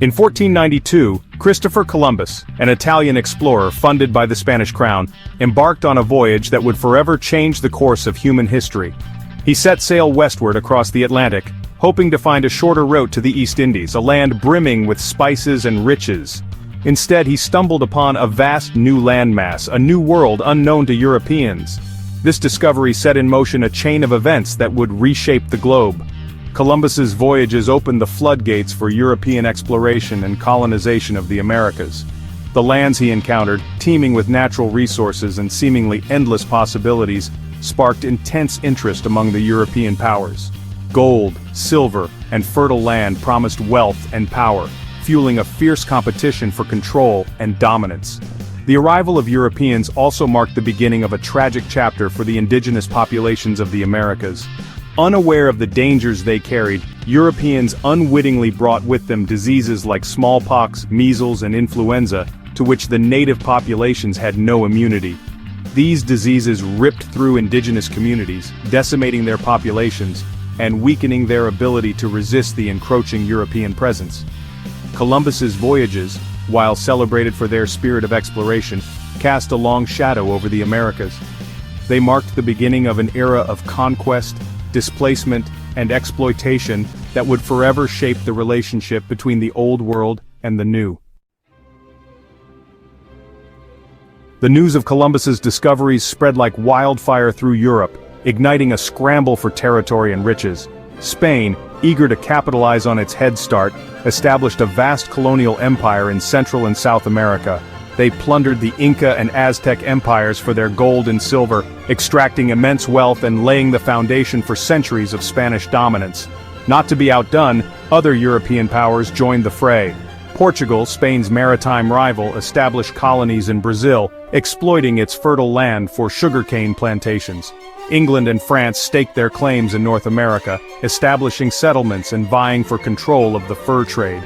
In 1492, Christopher Columbus, an Italian explorer funded by the Spanish crown, embarked on a voyage that would forever change the course of human history. He set sail westward across the Atlantic, hoping to find a shorter route to the East Indies, a land brimming with spices and riches. Instead, he stumbled upon a vast new landmass, a new world unknown to Europeans. This discovery set in motion a chain of events that would reshape the globe. Columbus's voyages opened the floodgates for European exploration and colonization of the Americas. The lands he encountered, teeming with natural resources and seemingly endless possibilities, sparked intense interest among the European powers. Gold, silver, and fertile land promised wealth and power, fueling a fierce competition for control and dominance. The arrival of Europeans also marked the beginning of a tragic chapter for the indigenous populations of the Americas. Unaware of the dangers they carried, Europeans unwittingly brought with them diseases like smallpox, measles, and influenza, to which the native populations had no immunity. These diseases ripped through indigenous communities, decimating their populations, and weakening their ability to resist the encroaching European presence. Columbus's voyages, while celebrated for their spirit of exploration, cast a long shadow over the Americas. They marked the beginning of an era of conquest, displacement, and exploitation that would forever shape the relationship between the Old World and the New. The news of Columbus's discoveries spread like wildfire through Europe, igniting a scramble for territory and riches. Spain, eager to capitalize on its head start, established a vast colonial empire in Central and South America. They plundered the Inca and Aztec empires for their gold and silver, extracting immense wealth and laying the foundation for centuries of Spanish dominance. Not to be outdone, other European powers joined the fray. Portugal, Spain's maritime rival, established colonies in Brazil, exploiting its fertile land for sugarcane plantations. England and France staked their claims in North America, establishing settlements and vying for control of the fur trade.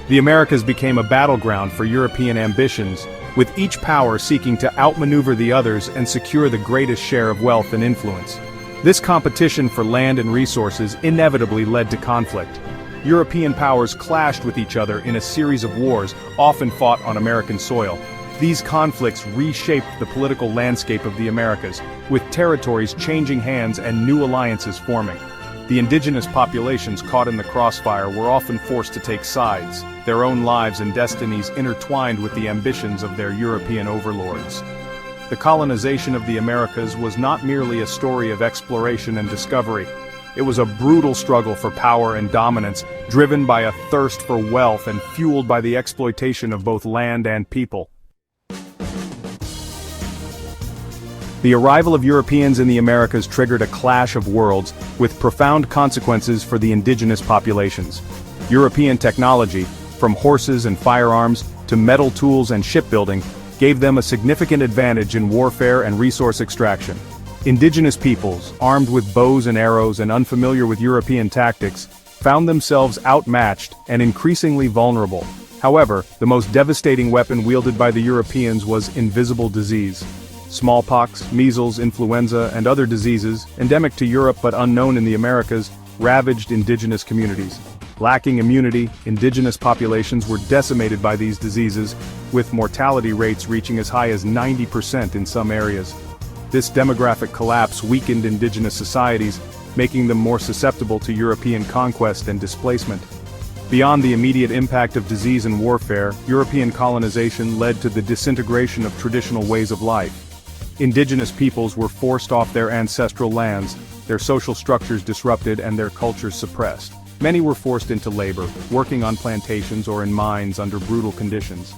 The Americas became a battleground for European ambitions, with each power seeking to outmaneuver the others and secure the greatest share of wealth and influence. This competition for land and resources inevitably led to conflict. European powers clashed with each other in a series of wars, often fought on American soil. These conflicts reshaped the political landscape of the Americas, with territories changing hands and new alliances forming. The indigenous populations caught in the crossfire were often forced to take sides, their own lives and destinies intertwined with the ambitions of their European overlords. The colonization of the Americas was not merely a story of exploration and discovery. It was a brutal struggle for power and dominance, driven by a thirst for wealth and fueled by the exploitation of both land and people. The arrival of Europeans in the Americas triggered a clash of worlds, with profound consequences for the indigenous populations. European technology, from horses and firearms to metal tools and shipbuilding, gave them a significant advantage in warfare and resource extraction. Indigenous peoples, armed with bows and arrows and unfamiliar with European tactics, found themselves outmatched and increasingly vulnerable. However, the most devastating weapon wielded by the Europeans was invisible disease. Smallpox, measles, influenza, and other diseases, endemic to Europe but unknown in the Americas, ravaged indigenous communities. Lacking immunity, indigenous populations were decimated by these diseases, with mortality rates reaching as high as 90% in some areas. This demographic collapse weakened indigenous societies, making them more susceptible to European conquest and displacement. Beyond the immediate impact of disease and warfare, European colonization led to the disintegration of traditional ways of life. Indigenous peoples were forced off their ancestral lands, their social structures disrupted and their cultures suppressed. Many were forced into labor, working on plantations or in mines under brutal conditions.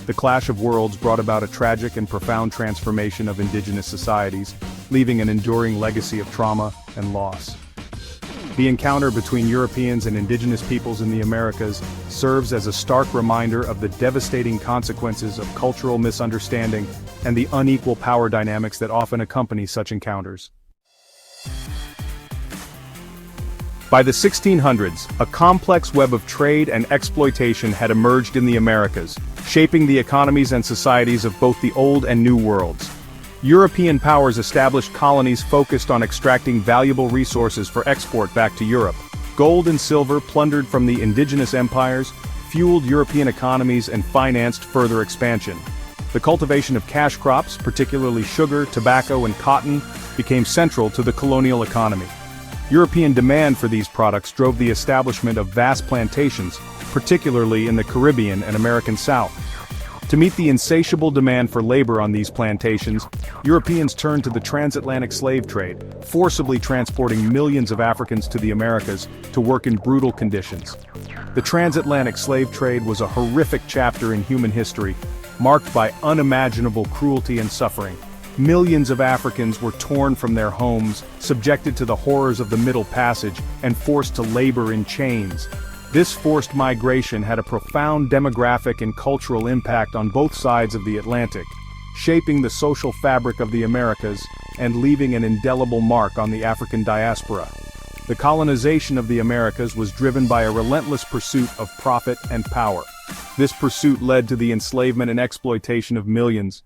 The clash of worlds brought about a tragic and profound transformation of indigenous societies, leaving an enduring legacy of trauma and loss. The encounter between Europeans and indigenous peoples in the Americas serves as a stark reminder of the devastating consequences of cultural misunderstanding and the unequal power dynamics that often accompany such encounters. By the 1600s, a complex web of trade and exploitation had emerged in the Americas, shaping the economies and societies of both the Old and New Worlds. European powers established colonies focused on extracting valuable resources for export back to Europe. Gold and silver plundered from the indigenous empires, fueled European economies and financed further expansion. The cultivation of cash crops, particularly sugar, tobacco, and cotton, became central to the colonial economy. European demand for these products drove the establishment of vast plantations, particularly in the Caribbean and American South. To meet the insatiable demand for labor on these plantations, Europeans turned to the transatlantic slave trade, forcibly transporting millions of Africans to the Americas to work in brutal conditions. The transatlantic slave trade was a horrific chapter in human history, marked by unimaginable cruelty and suffering. Millions of Africans were torn from their homes, subjected to the horrors of the Middle Passage, and forced to labor in chains. This forced migration had a profound demographic and cultural impact on both sides of the Atlantic, shaping the social fabric of the Americas and leaving an indelible mark on the African diaspora. The colonization of the Americas was driven by a relentless pursuit of profit and power. This pursuit led to the enslavement and exploitation of millions,